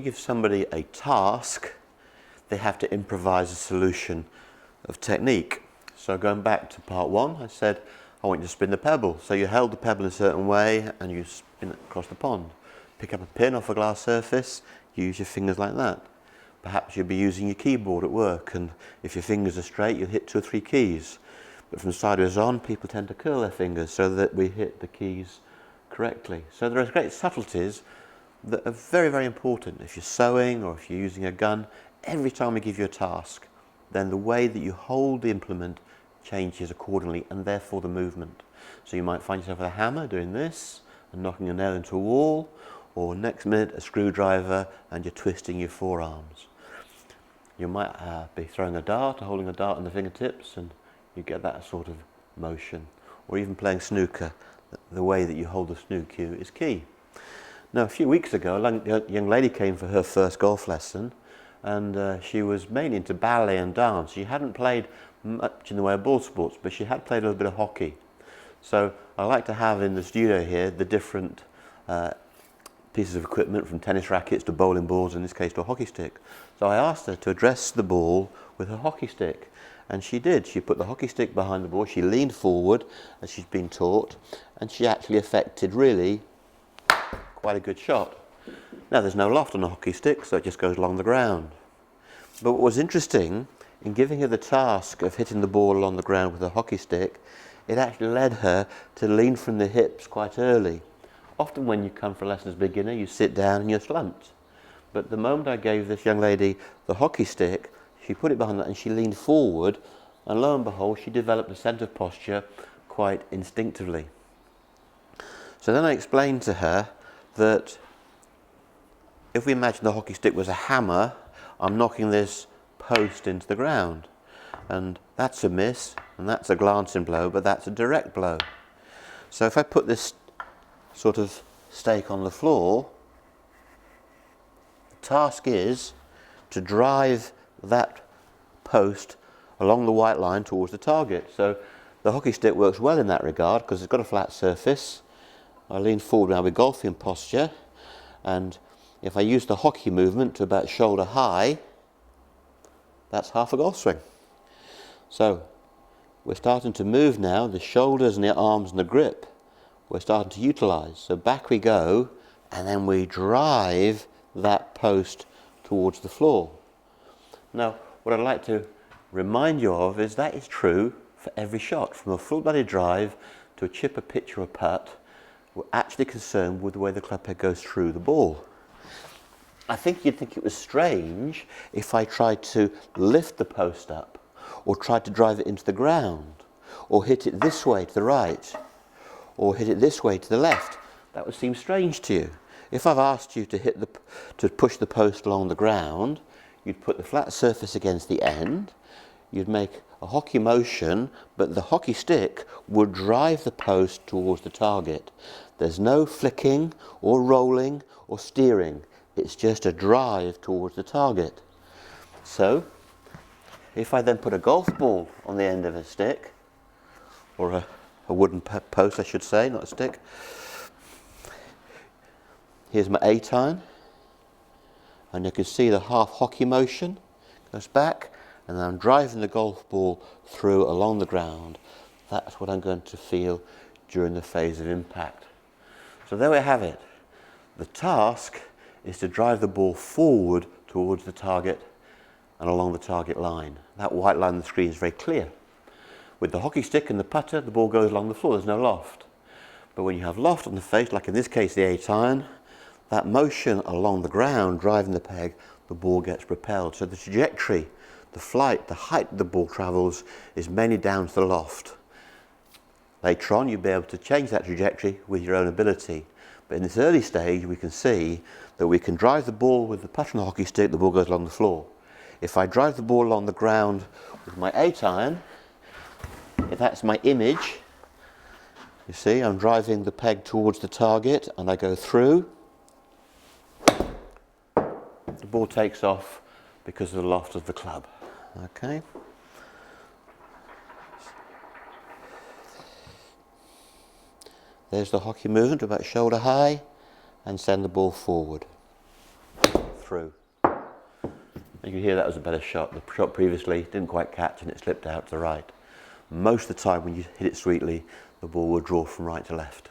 you give somebody a task, they have to improvise a solution of technique. So going back to part one, I said, I want you to spin the pebble. So you held the pebble in a certain way and you spin it across the pond. Pick up a pin off a glass surface, use your fingers like that. Perhaps you'll be using your keyboard at work, and if your fingers are straight, you'll hit 2 or 3 keys. But from sideways on, people tend to curl their fingers so that we hit the keys correctly. So there are great subtleties that are very, very important. If you're sewing or if you're using a gun, every time we give you a task, then the way that you hold the implement changes accordingly, and therefore the movement. So you might find yourself with a hammer doing this and knocking a nail into a wall, or next minute a screwdriver and you're twisting your forearms. You might be throwing a dart or holding a dart on the fingertips, and you get that sort of motion. Or even playing snooker, the way that you hold the snooker cue is key. Now, a few weeks ago, a young lady came for her first golf lesson, and she was mainly into ballet and dance. She hadn't played much in the way of ball sports, but she had played a little bit of hockey. So I like to have in the studio here the different pieces of equipment, from tennis rackets to bowling balls, in this case to a hockey stick. So I asked her to address the ball with her hockey stick, and she did. She put the hockey stick behind the ball, she leaned forward as she's been taught, and she actually effected really quite a good shot. Now, there's no loft on a hockey stick, so it just goes along the ground. But what was interesting, in giving her the task of hitting the ball along the ground with a hockey stick, it actually led her to lean from the hips quite early. Often when you come for a lesson as a beginner, you sit down and you're slumped. But the moment I gave this young lady the hockey stick, she put it behind that and she leaned forward, and lo and behold, she developed a sense of posture quite instinctively. So then I explained to her that if we imagine the hockey stick was a hammer, I'm knocking this post into the ground. And that's a miss, and that's a glancing blow, but that's a direct blow. So if I put this sort of stake on the floor, the task is to drive that post along the white line towards the target. So the hockey stick works well in that regard because it's got a flat surface. I lean forward now with golfing posture, and if I use the hockey movement to about shoulder high, that's half a golf swing. So we're starting to move now, the shoulders and the arms and the grip we're starting to utilise. So back we go, and then we drive that post towards the floor. Now, what I'd like to remind you of is that is true for every shot, from a full-body drive to a chip, a pitch or a putt. We're actually concerned with the way the club head goes through the ball. I think you'd think it was strange if I tried to lift the post up, or tried to drive it into the ground, or hit it this way to the right, or hit it this way to the left. That would seem strange to you. If I've asked you to push the post along the ground, you'd put the flat surface against the end, you'd make a hockey motion, but the hockey stick would drive the post towards the target. There's no flicking or rolling or steering. It's just a drive towards the target. So, if I then put a golf ball on the end of a stick, or a wooden post I should say, not a stick. Here's my 8-iron, and you can see the half hockey motion goes back, and then I'm driving the golf ball through along the ground. That's what I'm going to feel during the phase of impact. So there we have it. The task is to drive the ball forward towards the target and along the target line. That white line on the screen is very clear. With the hockey stick and the putter, the ball goes along the floor, there's no loft. But when you have loft on the face, like in this case the 8-iron, that motion along the ground driving the peg, the ball gets propelled. So the trajectory, the flight, the height the ball travels is mainly down to the loft. Later on you'll be able to change that trajectory with your own ability. But in this early stage we can see that we can drive the ball with the putter and the hockey stick, the ball goes along the floor. If I drive the ball along the ground with my 8-iron, if that's my image, you see I'm driving the peg towards the target and I go through. The ball takes off because of the loft of the club. Okay. There's the hockey movement about shoulder high, and send the ball forward. through. You can hear that was a better shot. The shot previously didn't quite catch and it slipped out to the right. Most of the time when you hit it sweetly, the ball will draw from right to left.